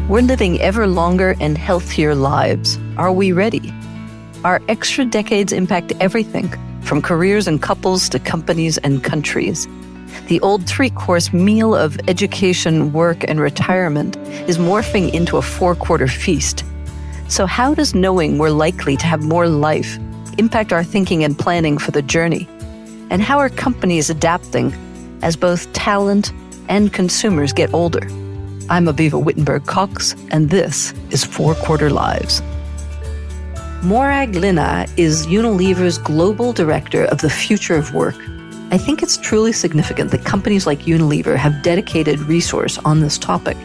We're living ever longer and healthier lives. Are we ready? Our extra decades impact everything, from careers and couples to companies and countries. The old three-course meal of education, work, and retirement is morphing into a four-quarter feast. So how does knowing we're likely to have more life impact our thinking and planning for the journey? And how are companies adapting as both talent and consumers get older? I'm Aviva Wittenberg-Cox, and this is Four Quarter Lives. Morag Lynagh is Unilever's Global Director of the Future of Work. I think it's truly significant that companies like Unilever have dedicated resource on this topic.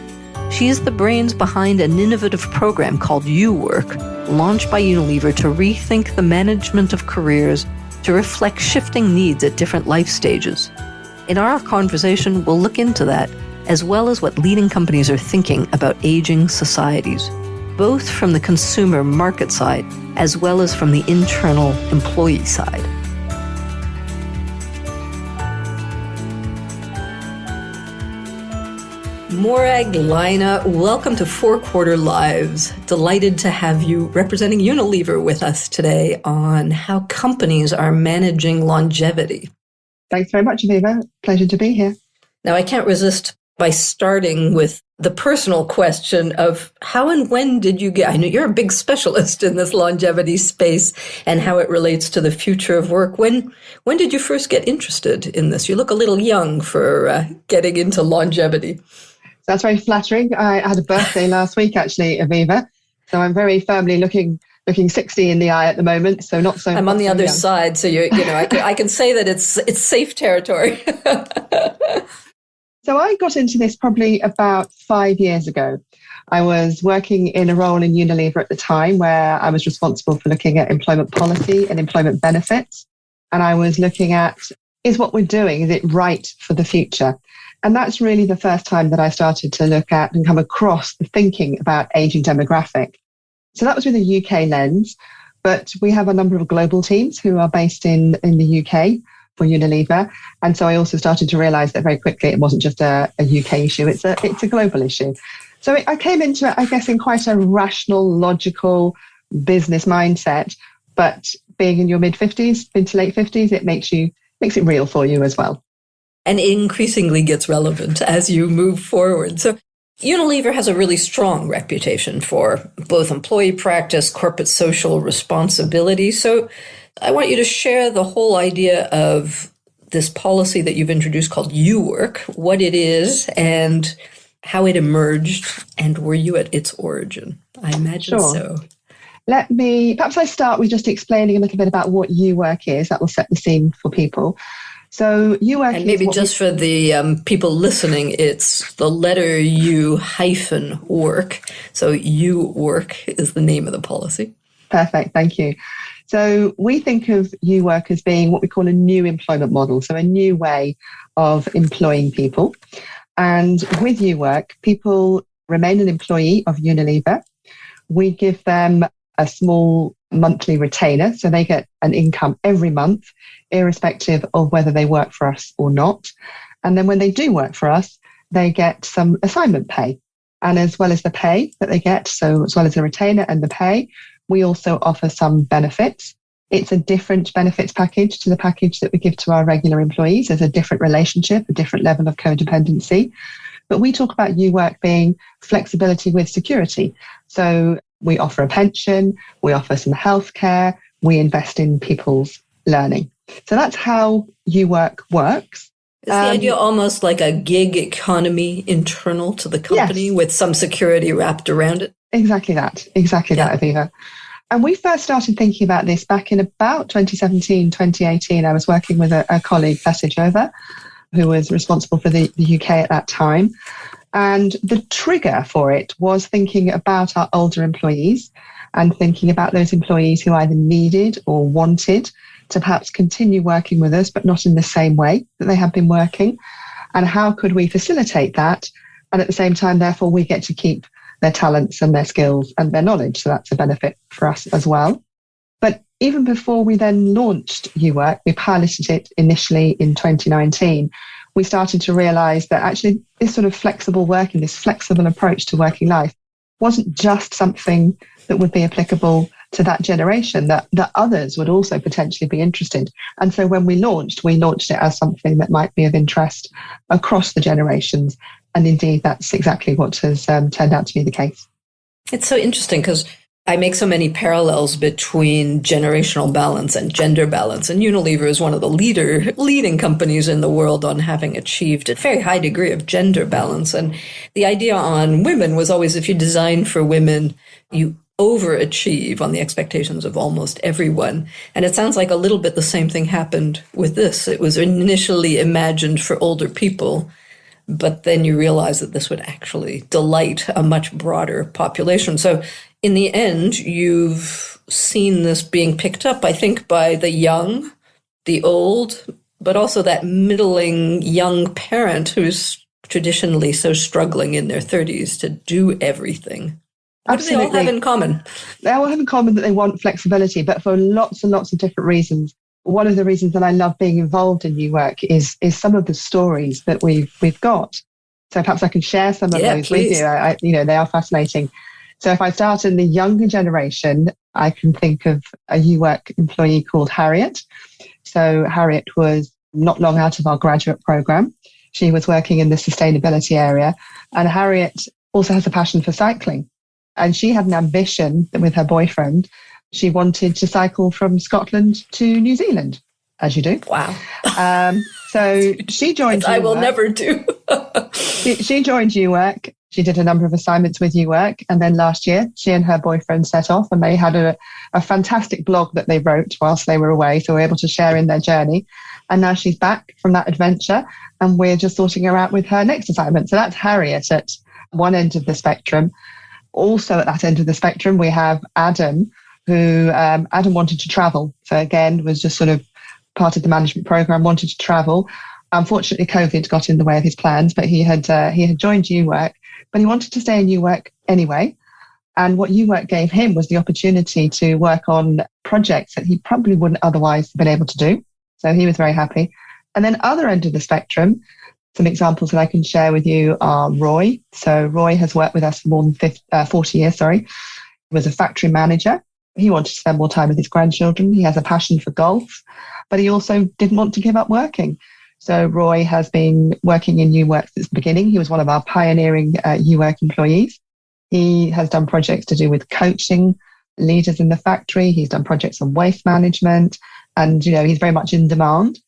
She is the brains behind an innovative program called UWork, launched by Unilever to rethink the management of careers to reflect shifting needs at different life stages. In our conversation, we'll look into that, as well as what leading companies are thinking about aging societies, both from the consumer market side, as well as from the internal employee side. Morag Lynagh, welcome to Four Quarter Lives. Delighted to have you representing Unilever with us today on how companies are managing longevity. Thanks very much, Aviva. Pleasure to be here. Now, I can't resist by starting with the personal question of how and when did you get, I know you're a big specialist in this longevity space and how it relates to the future of work. When did you first get interested in this? You look a little young for getting into longevity. That's very flattering. I had a birthday last week, actually, Aviva. So I'm very firmly looking 60 in the eye at the moment. So not so. I'm on the other young. side, so I can say that it's safe territory. So I got into this probably about 5 years ago. I was working in a role in Unilever at the time where I was responsible for looking at employment policy and employment benefits. And I was looking at, is what we're doing, is it right for the future? And that's really the first time that I started to look at and come across the thinking about aging demographic. So that was with a UK lens, but we have a number of global teams who are based in the UK for Unilever. And so I also started to realize that very quickly it wasn't just a UK issue, it's a global issue. So I came into it, I guess, in quite a rational, logical business mindset, but being in your mid-50s, mid to late 50s, it makes it real for you as well. And increasingly gets relevant as you move forward. So Unilever has a really strong reputation for both employee practice, corporate social responsibility. So I want you to share the whole idea of this policy that you've introduced called UWork, what it is and how it emerged, and were you at its origin? I imagine Sure. so. Perhaps I start with just explaining a little bit about what UWork is. That will set the scene for people. So UWork and maybe just for the people listening, it's the letter U hyphen work. So UWork is the name of the policy. Perfect, thank you. So we think of UWork as being what we call a new employment model, so a new way of employing people. And with UWork, people remain an employee of Unilever. We give them a small monthly retainer, so they get an income every month, irrespective of whether they work for us or not. And then when they do work for us, they get some assignment pay. And as well as the pay that they get, so as well as the retainer and the pay, we also offer some benefits. It's a different benefits package to the package that we give to our regular employees. There's a different relationship, a different level of codependency. But we talk about UWork being flexibility with security. So we offer a pension, we offer some healthcare, we invest in people's learning. So that's how UWork works. Is the idea almost like a gig economy internal to the company with some security wrapped around it? Exactly that, Aviva. And we first started thinking about this back in about 2017, 2018. I was working with a colleague, Jova, who was responsible for the UK at that time. And the trigger for it was thinking about our older employees and thinking about those employees who either needed or wanted to perhaps continue working with us, but not in the same way that they have been working. And how could we facilitate that? And at the same time, therefore, we get to keep their talents and their skills and their knowledge. So that's a benefit for us as well. But even before we then launched UWork, we piloted it initially in 2019. We started to realize that actually this sort of flexible working, this flexible approach to working life wasn't just something that would be applicable to that generation, that others would also potentially be interested. And so when we launched it as something that might be of interest across the generations. And indeed, that's exactly what has turned out to be the case. It's so interesting because I make so many parallels between generational balance and gender balance. And Unilever is one of the leading companies in the world on having achieved a very high degree of gender balance. And the idea on women was always, if you design for women, you overachieve on the expectations of almost everyone. And it sounds like a little bit the same thing happened with this. It was initially imagined for older people, but then you realize that this would actually delight a much broader population. So in the end, you've seen this being picked up, I think, by the young, the old, but also that middling young parent who's traditionally so struggling in their 30s to do everything. What Absolutely. do they all have in common? They all have in common that they want flexibility, but for lots and lots of different reasons. One of the reasons that I love being involved in New Work is some of the stories that we've got. So perhaps I can share some of those please. with you. They are fascinating. So if I start in the younger generation, I can think of a New Work employee called Harriet. So Harriet was not long out of our graduate program. She was working in the sustainability area, and Harriet also has a passion for cycling. And she had an ambition that with her boyfriend, she wanted to cycle from Scotland to New Zealand, as you do. Wow. So she joined I will UWork. never do. She joined UWork. She did a number of assignments with UWork. And then last year, she and her boyfriend set off, and they had a fantastic blog that they wrote whilst they were away. So we're able to share in their journey. And now she's back from that adventure, and we're just sorting her out with her next assignment. So that's Harriet at one end of the spectrum. Also at that end of the spectrum, we have Adam, who Adam wanted to travel. So again, was just sort of part of the management program, wanted to travel. Unfortunately, COVID got in the way of his plans, but he had joined UWork, but he wanted to stay in UWork anyway. And what UWork gave him was the opportunity to work on projects that he probably wouldn't otherwise have been able to do. So he was very happy. And then other end of the spectrum, some examples that I can share with you are Roy. So Roy has worked with us for more than 40 years, He was a factory manager. He wanted to spend more time with his grandchildren. He has a passion for golf, but he also didn't want to give up working. So Roy has been working in UWork since the beginning. He was one of our pioneering UWork employees. He has done projects to do with coaching leaders in the factory. He's done projects on waste management, and he's very much in demand.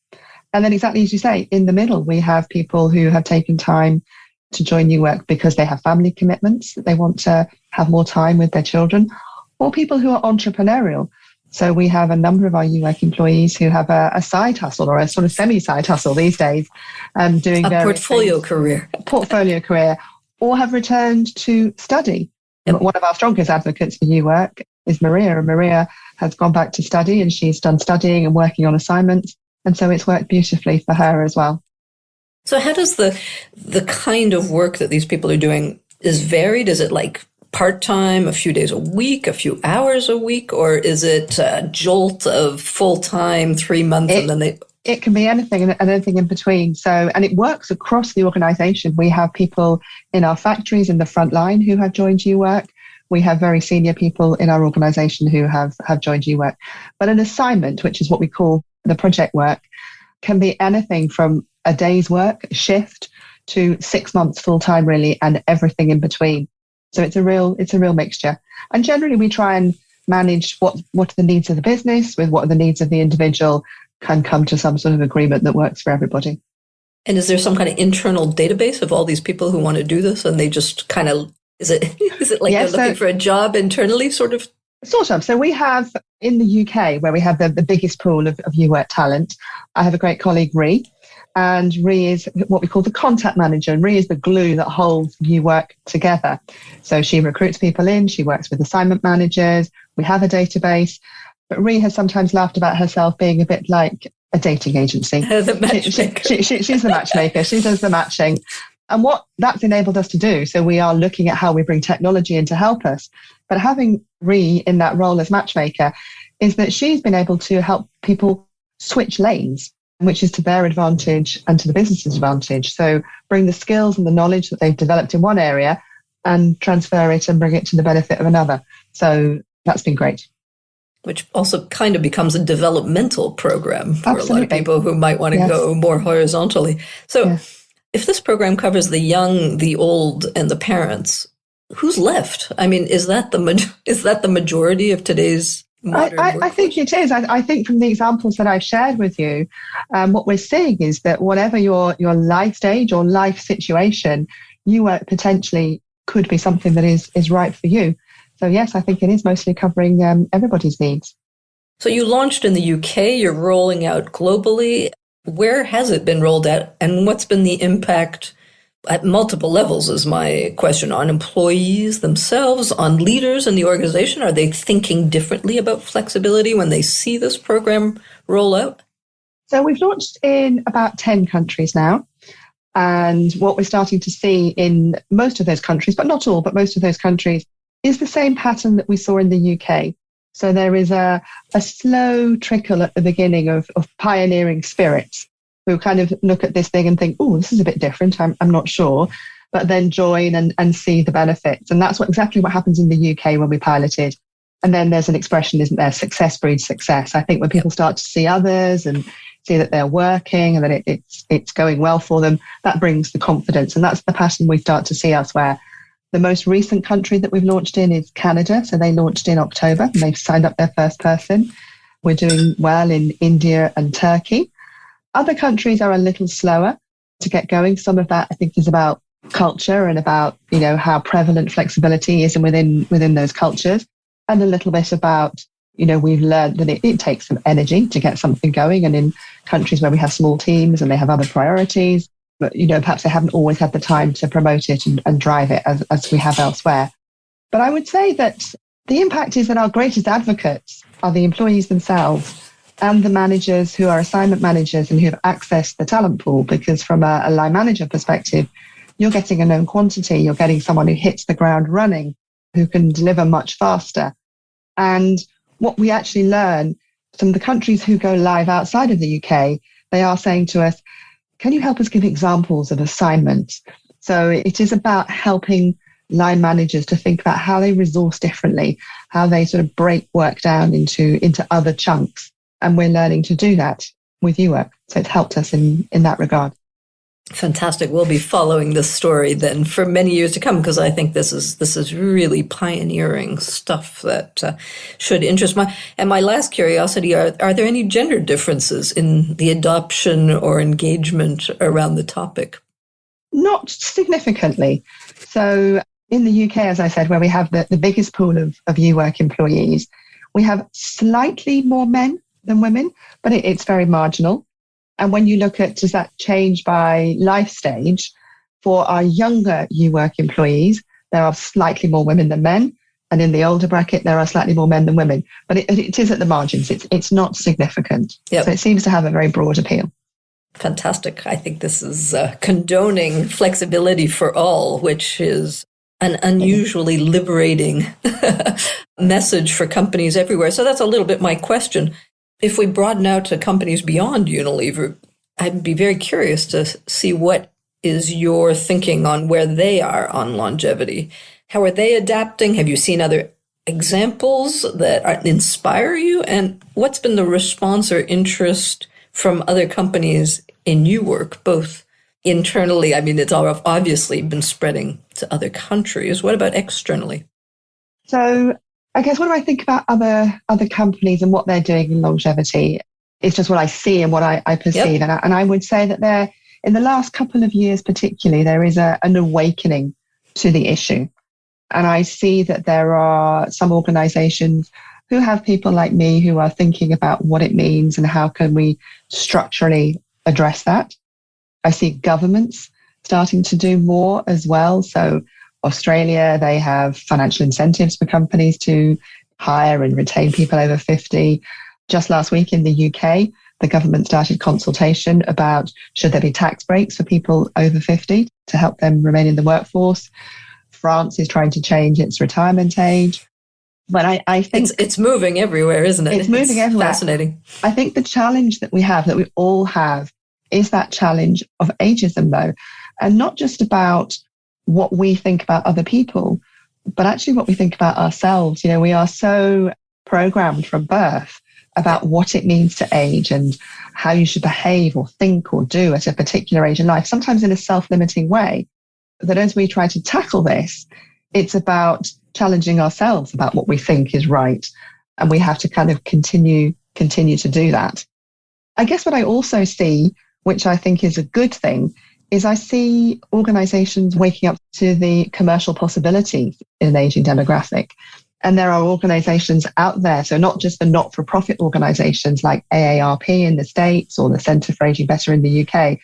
And then exactly as you say, in the middle, we have people who have taken time to join UWork because they have family commitments, that they want to have more time with their children, or people who are entrepreneurial. So we have a number of our UWork employees who have a side hustle, or a sort of semi-side hustle these days, doing a portfolio career, or have returned to study. Yep. One of our strongest advocates for UWork is Maria, and Maria has gone back to study, and she's done studying and working on assignments. And so it's worked beautifully for her as well. So how does the kind of work that these people are doing is varied? Is it like part-time, a few days a week, a few hours a week, or is it a jolt of full-time, 3 months, and then they... It can be anything and anything in between. So, and it works across the organisation. We have people in our factories in the front line who have joined UWork. We have very senior people in our organisation who have joined UWork. But an assignment, which is what we call the project work, can be anything from a day's work, a shift, to 6 months full-time really, and everything in between. So it's a real mixture. And generally we try and manage what are the needs of the business with what are the needs of the individual, can come to some sort of agreement that works for everybody. And is there some kind of internal database of all these people who want to do this, and they just kind of, is it like they're looking for a job internally, sort of? Sort of. So we have, in the UK, where we have the biggest pool of UWork talent, I have a great colleague, Ree, and Ree is what we call the contact manager, and Ree is the glue that holds UWork together. So she recruits people in, she works with assignment managers, we have a database, but Ree has sometimes laughed about herself being a bit like a dating agency. The matchmaker. She's the matchmaker, she does the matching. And what that's enabled us to do, so we are looking at how we bring technology in to help us, but having Ree in that role as matchmaker is that she's been able to help people switch lanes, which is to their advantage and to the business's advantage. So bring the skills and the knowledge that they've developed in one area and transfer it and bring it to the benefit of another. So that's been great. Which also kind of becomes a developmental program for Absolutely. a lot of people who might want to go more horizontally. So if this program covers the young, the old, and the parents, who's left? I mean, is that the majority of today's modern I think it is. I think from the examples that I've shared with you, what we're seeing is that whatever your life stage or life situation, new work potentially could be something that is right for you. So yes, I think it is mostly covering everybody's needs. So you launched in the UK, you're rolling out globally. Where has it been rolled out, and what's been the impact at multiple levels is my question, on employees themselves, on leaders in the organization? Are they thinking differently about flexibility when they see this program roll out? So we've launched in about 10 countries now. And what we're starting to see in most of those countries, but not all, but most of those countries, is the same pattern that we saw in the UK. So there is a slow trickle at the beginning of pioneering spirits who kind of look at this thing and think, oh, this is a bit different, I'm not sure, but then join and see the benefits. And that's exactly what happens in the UK when we piloted. And then there's an expression, isn't there? Success breeds success. I think when people start to see others and see that they're working and that it's going well for them, that brings the confidence. And that's the pattern we start to see elsewhere. The most recent country that we've launched in is Canada. So they launched in October and they've signed up their first person. We're doing well in India and Turkey. Other countries are a little slower to get going. Some of that, I think, is about culture and about, how prevalent flexibility is within those cultures. And a little bit about, we've learned that it takes some energy to get something going. And in countries where we have small teams and they have other priorities, but, perhaps they haven't always had the time to promote it and drive it as we have elsewhere. But I would say that the impact is that our greatest advocates are the employees themselves and the managers who are assignment managers and who have accessed the talent pool, because from a line manager perspective, you're getting a known quantity, you're getting someone who hits the ground running, who can deliver much faster. And what we actually learn from the countries who go live outside of the UK, they are saying to us, can you help us give examples of assignments? So it is about helping line managers to think about how they resource differently, how they sort of break work down into other chunks. And we're learning to do that with UWork. So it's helped us in that regard. Fantastic. We'll be following this story then for many years to come, because I think this is really pioneering stuff that should interest my last curiosity, are there any gender differences in the adoption or engagement around the topic? Not significantly. So in the UK, as I said, where we have the biggest pool of UWork employees, we have slightly more men than women, but it's very marginal. And when you look at, does that change by life stage? For our younger UWork employees, there are slightly more women than men. And in the older bracket, there are slightly more men than women. But it is at the margins. It's not significant. Yep. So it seems to have a very broad appeal. Fantastic. I think this is condoning flexibility for all, which is an unusually liberating message for companies everywhere. So that's a little bit my question. If we broaden out to companies beyond Unilever, I'd be very curious to see what is your thinking on where they are on longevity. How are they adapting? Have you seen other examples that inspire you? And what's been the response or interest from other companies in UWork, both internally? I mean, it's obviously been spreading to other countries. What about externally? So I guess when I think about other companies and what they're doing in longevity, it's just what I see and what I perceive. Yep. And I would say that in the last couple of years particularly, there is an awakening to the issue. And I see that there are some organizations who have people like me who are thinking about what it means and how can we structurally address that. I see governments starting to do more as well. So Australia, they have financial incentives for companies to hire and retain people over 50. Just last week in the UK, the government started consultation about should there be tax breaks for people over 50 to help them remain in the workforce. France is trying to change its retirement age. But I think it's moving everywhere, isn't it? It's moving everywhere. Fascinating. I think the challenge that we all have, is that challenge of ageism, though, and not just about what we think about other people, but actually what we think about ourselves. We are so programmed from birth about what it means to age and how you should behave or think or do at a particular age in life, sometimes in a self-limiting way. That as we try to tackle this, it's about challenging ourselves about what we think is right. And we have to kind of continue to do that. I guess what I also see, which I think is a good thing, is I see organizations waking up to the commercial possibilities in an aging demographic. And there are organizations out there, so not just the not-for-profit organizations like AARP in the States or the Centre for Aging Better in the UK,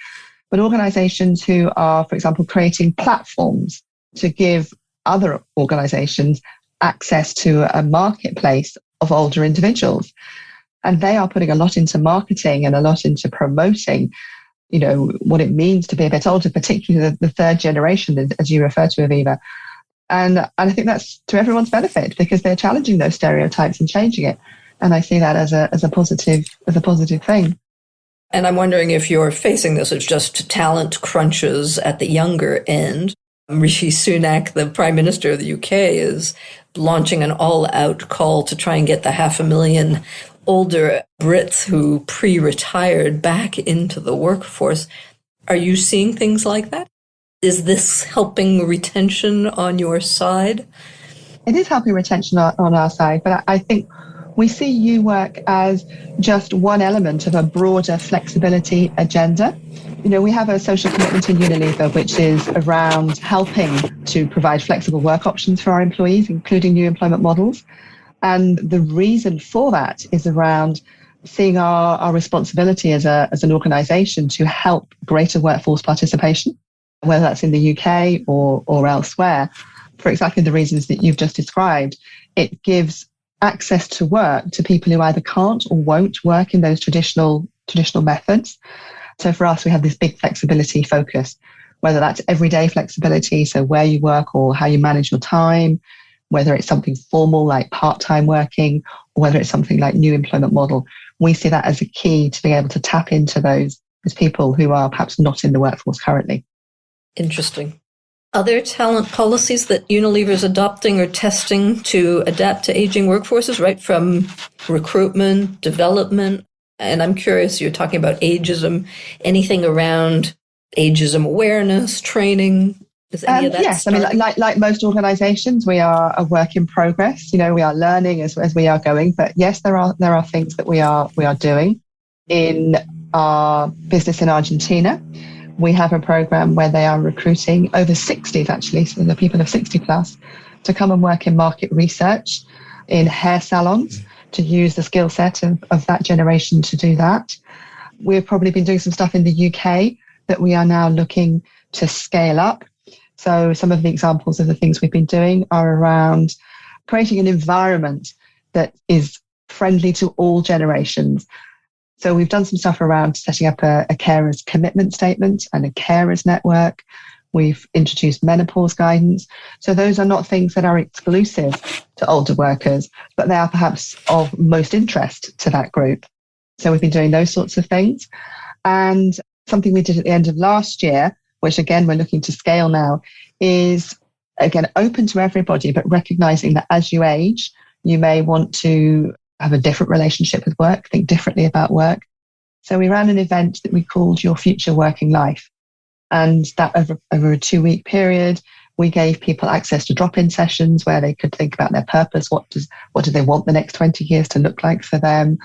but organizations who are, for example, creating platforms to give other organizations access to a marketplace of older individuals. And they are putting a lot into marketing and a lot into promoting, what it means to be a bit older, particularly the third generation, as you refer to, Aviva. And I think that's to everyone's benefit because they're challenging those stereotypes and changing it. And I see that as a positive thing. And I'm wondering if you're facing this as just talent crunches at the younger end. Rishi Sunak, the Prime Minister of the UK, is launching an all-out call to try and get the 500,000 older Brits who pre-retired back into the workforce. Are you seeing things like that? Is this helping retention on your side? It is helping retention on our side, but I think we see you work as just one element of a broader flexibility agenda. We have a social commitment in Unilever, which is around helping to provide flexible work options for our employees, including new employment models. And the reason for that is around seeing our responsibility as an organisation to help greater workforce participation, whether that's in the UK or elsewhere, for exactly the reasons that you've just described. It gives access to work to people who either can't or won't work in those traditional methods. So for us, we have this big flexibility focus, whether that's everyday flexibility, so where you work or how you manage your time, whether it's something formal like part-time working, or whether it's something like new employment model. We see that as a key to being able to tap into those people who are perhaps not in the workforce currently. Interesting. Are there talent policies that Unilever is adopting or testing to adapt to aging workforces, right from recruitment, development? And I'm curious, you're talking about ageism, anything around ageism awareness, training? Is any of that yes, starting? I mean, like most organisations, we are a work in progress. We are learning as we are going. But yes, there are things that we are doing. In our business in Argentina, we have a program where they are recruiting over 60s, actually, so the people of 60 plus, to come and work in market research in hair salons, to use the skill set of that generation to do that. We've probably been doing some stuff in the UK that we are now looking to scale up. So some of the examples of the things we've been doing are around creating an environment that is friendly to all generations. So we've done some stuff around setting up a carers commitment statement and a carers network. We've introduced menopause guidance. So those are not things that are exclusive to older workers, but they are perhaps of most interest to that group. So we've been doing those sorts of things. And something we did at the end of last year, which again, we're looking to scale now, is again, open to everybody, but recognizing that as you age, you may want to have a different relationship with work, think differently about work. So we ran an event that we called Your Future Working Life. And that over a 2-week period, we gave people access to drop-in sessions where they could think about their purpose. What do they want the next 20 years to look like for them?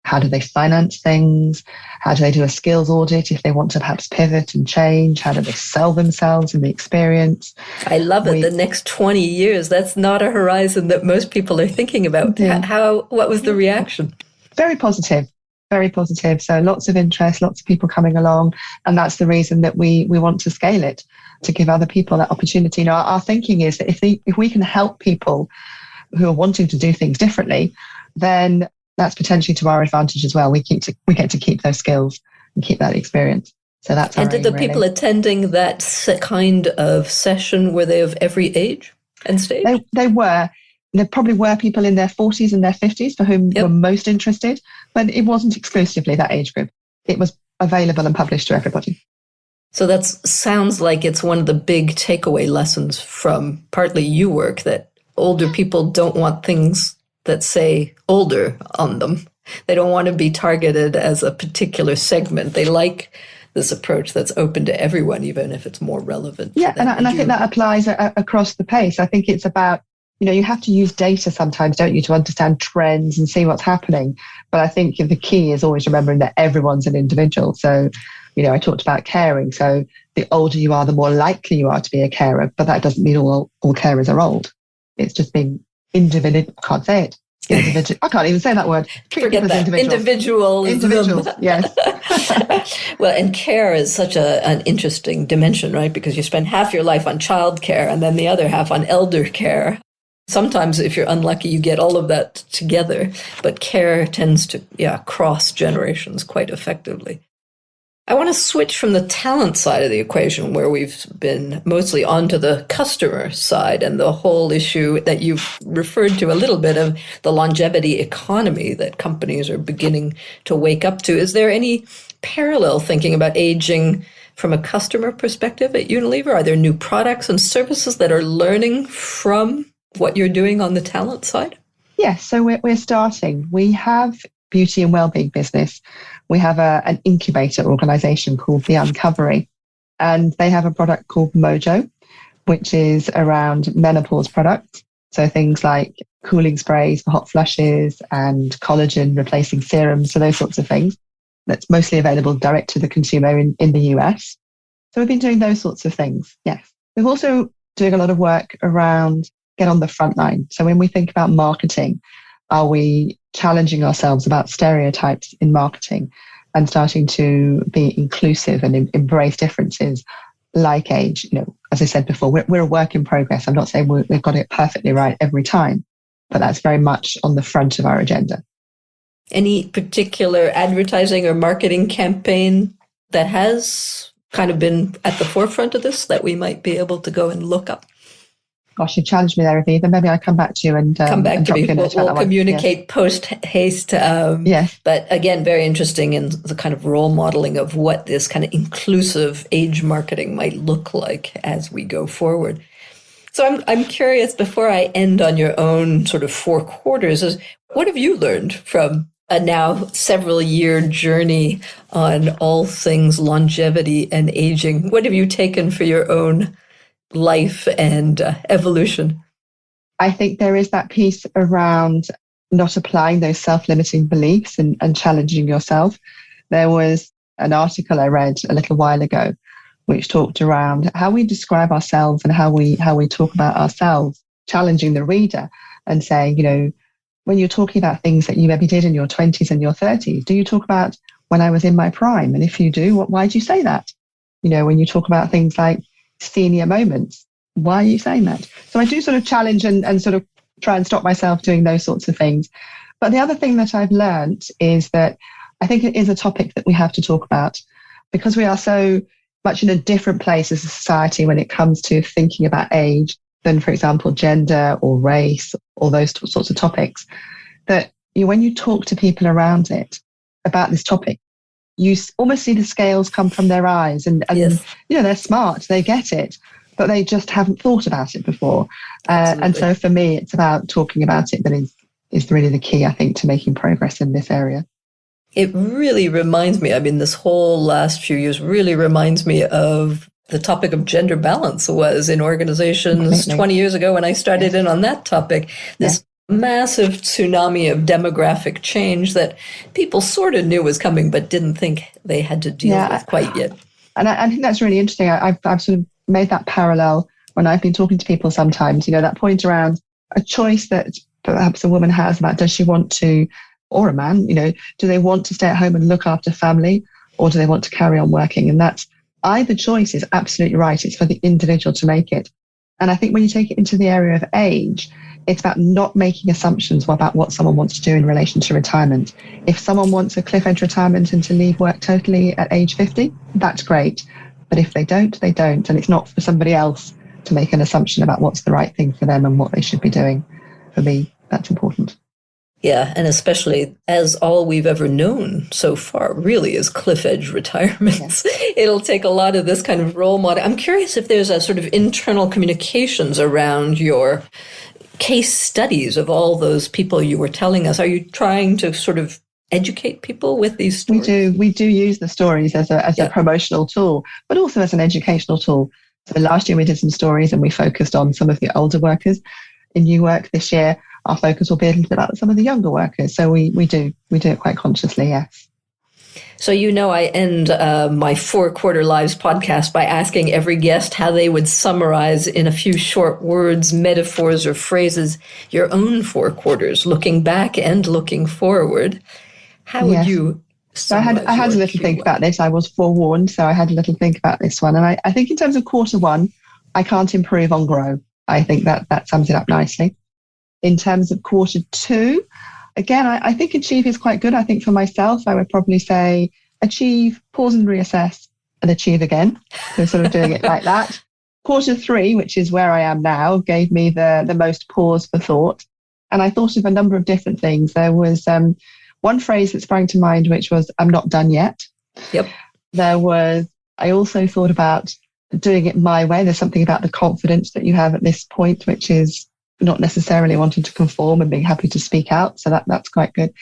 How do they finance things? How do they do a skills audit if they want to perhaps pivot and change? How do they sell themselves in the experience? I love it. The next 20 years, that's not a horizon that most people are thinking about. Yeah. What was the reaction? Very positive. Very positive. So lots of interest, lots of people coming along. And that's the reason that we want to scale it, to give other people that opportunity. Our thinking is that if we can help people who are wanting to do things differently, then that's potentially to our advantage as well. We get to keep those skills and keep that experience. So that's our And did the aim, people really. attending that kind of session, were they of every age and stage? They were. There probably were people in their 40s and their 50s for whom were most interested, but it wasn't exclusively that age group. It was available and published to everybody. So that sounds like it's one of the big takeaway lessons from partly you work, that older people don't want things that say older on them. They don't want to be targeted as a particular segment. They like this approach that's open to everyone, even if it's more relevant. Yeah, and I think that applies across the piece. I think it's about, you have to use data sometimes, don't you, to understand trends and see what's happening. But I think the key is always remembering that everyone's an individual. So, I talked about caring. So the older you are, the more likely you are to be a carer. But that doesn't mean all carers are old. It's just being individual. I can't say it. Individual. I can't even say that word. Forget that. Individuals. Yes. Well, and care is such an interesting dimension, right? Because you spend half your life on childcare and then the other half on elder care. Sometimes, if you're unlucky, you get all of that together. But care tends to, cross generations quite effectively. I want to switch from the talent side of the equation, where we've been mostly onto the customer side and the whole issue that you've referred to a little bit of the longevity economy that companies are beginning to wake up to. Is there any parallel thinking about aging from a customer perspective at Unilever? Are there new products and services that are learning from what you're doing on the talent side? Yes, so we're starting. We have beauty and wellbeing business. We have an incubator organisation called The Uncovery, and they have a product called Mojo, which is around menopause products. So things like cooling sprays for hot flushes and collagen replacing serums, so those sorts of things. That's mostly available direct to the consumer in the US. So we've been doing those sorts of things, yes. We're also doing a lot of work around get on the front line. So when we think about marketing, are we challenging ourselves about stereotypes in marketing and starting to be inclusive and embrace differences like age? As I said before, we're a work in progress. I'm not saying we've got it perfectly right every time, but that's very much on the front of our agenda. Any particular advertising or marketing campaign that has kind of been at the forefront of this that we might be able to go and look up? Gosh, you challenged me there, Aviva. Maybe I'll come back to you and come back and to me. We'll communicate yes. post haste. Yes. But again, very interesting in the kind of role modeling of what this kind of inclusive age marketing might look like as we go forward. So I'm curious, before I end on your own sort of 4 quarters, is what have you learned from a now several year journey on all things longevity and aging? What have you taken for your own life and evolution? I think there is that piece around not applying those self-limiting beliefs and challenging yourself. There was an article I read a little while ago which talked around how we describe ourselves and how we talk about ourselves, challenging the reader and saying, when you're talking about things that you maybe did in your 20s and your 30s, do you talk about when I was in my prime? And if you do, why do you say that? When you talk about things like senior moments, why are you saying that? So I do sort of challenge and sort of try and stop myself doing those sorts of things. But the other thing that I've learned is that I think it is a topic that we have to talk about, because we are so much in a different place as a society when it comes to thinking about age than, for example, gender or race or those sorts of topics, that when you talk to people around it about this topic, you almost see the scales come from their eyes and yes. They're smart, they get it, but they just haven't thought about it before. And so for me, it's about talking about it that is really the key, I think, to making progress in this area. It really reminds me, this whole last few years really reminds me of the topic of gender balance was in organizations completely. 20 years ago when I started in on that topic. This massive tsunami of demographic change that people sort of knew was coming, but didn't think they had to deal with quite yet. And I think that's really interesting. I've sort of made that parallel when I've been talking to people sometimes, that point around a choice that perhaps a woman has about does she want to, or a man, do they want to stay at home and look after family, or do they want to carry on working? And that's either choice is absolutely right. It's for the individual to make it. And I think when you take it into the area of age, it's about not making assumptions about what someone wants to do in relation to retirement. If someone wants a cliff edge retirement and to leave work totally at age 50, that's great. But if they don't, they don't. And it's not for somebody else to make an assumption about what's the right thing for them and what they should be doing. For me, that's important. Yeah, and especially as all we've ever known so far really is cliff edge retirements. Yes. It'll take a lot of this kind of role model. I'm curious if there's a sort of internal communications around your case studies of all those people you were telling us. Are you trying to sort of educate people with these stories? We do use the stories as a promotional tool, but also as an educational tool. So last year we did some stories and we focused on some of the older workers. In New Work this year, our focus will be a little bit about some of the younger workers. So we do it quite consciously, yes. So, I end my 4 Quarter Lives podcast by asking every guest how they would summarize in a few short words, metaphors, or phrases your own 4 quarters, looking back and looking forward. How would you summarize? So I had a little think about this. I was forewarned, so I had a little think about this one. And I think in terms of quarter 1, I can't improve on grow. I think that sums it up nicely. In terms of quarter 2, again, I think achieve is quite good. I think for myself, I would probably say achieve, pause and reassess, and achieve again. So sort of doing it like that. Quarter 3, which is where I am now, gave me the most pause for thought. And I thought of a number of different things. There was one phrase that sprang to mind, which was, I'm not done yet. Yep. I also thought about doing it my way. There's something about the confidence that you have at this point, which is not necessarily wanting to conform and being happy to speak out. So that's quite good.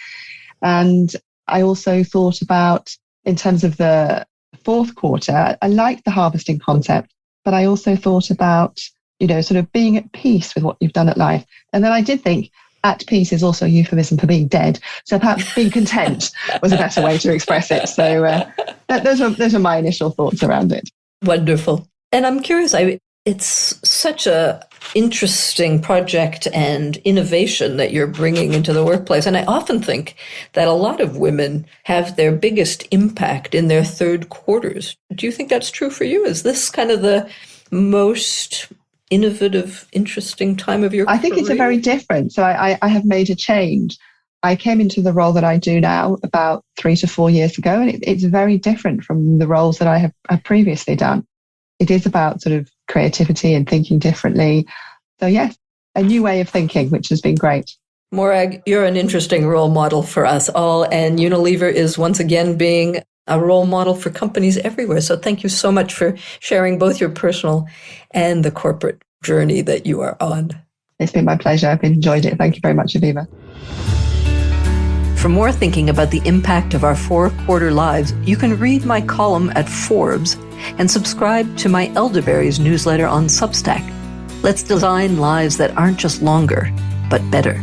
And I also thought about, in terms of the 4th quarter, I like the harvesting concept, but I also thought about, sort of being at peace with what you've done at life. And then I did think at peace is also a euphemism for being dead. So perhaps being content was a better way to express it. So those are my initial thoughts around it. Wonderful. And I'm curious, it's such a interesting project and innovation that you're bringing into the workplace. And I often think that a lot of women have their biggest impact in their 3rd quarters. Do you think that's true for you? Is this kind of the most innovative, interesting time of your career? I think it's a very different. So I have made a change. I came into the role that I do now about 3 to 4 years ago, and it's very different from the roles that I have previously done. It is about sort of creativity and thinking differently. So yes, a new way of thinking, which has been great. Morag, you're an interesting role model for us all, and Unilever is once again being a role model for companies everywhere. So thank you so much for sharing both your personal and the corporate journey that you are on. It's been my pleasure. I've enjoyed it. Thank you very much, Aviva. For more thinking about the impact of our 4 quarter lives, you can read my column at Forbes and subscribe to my Elderberries newsletter on Substack. Let's design lives that aren't just longer, but better.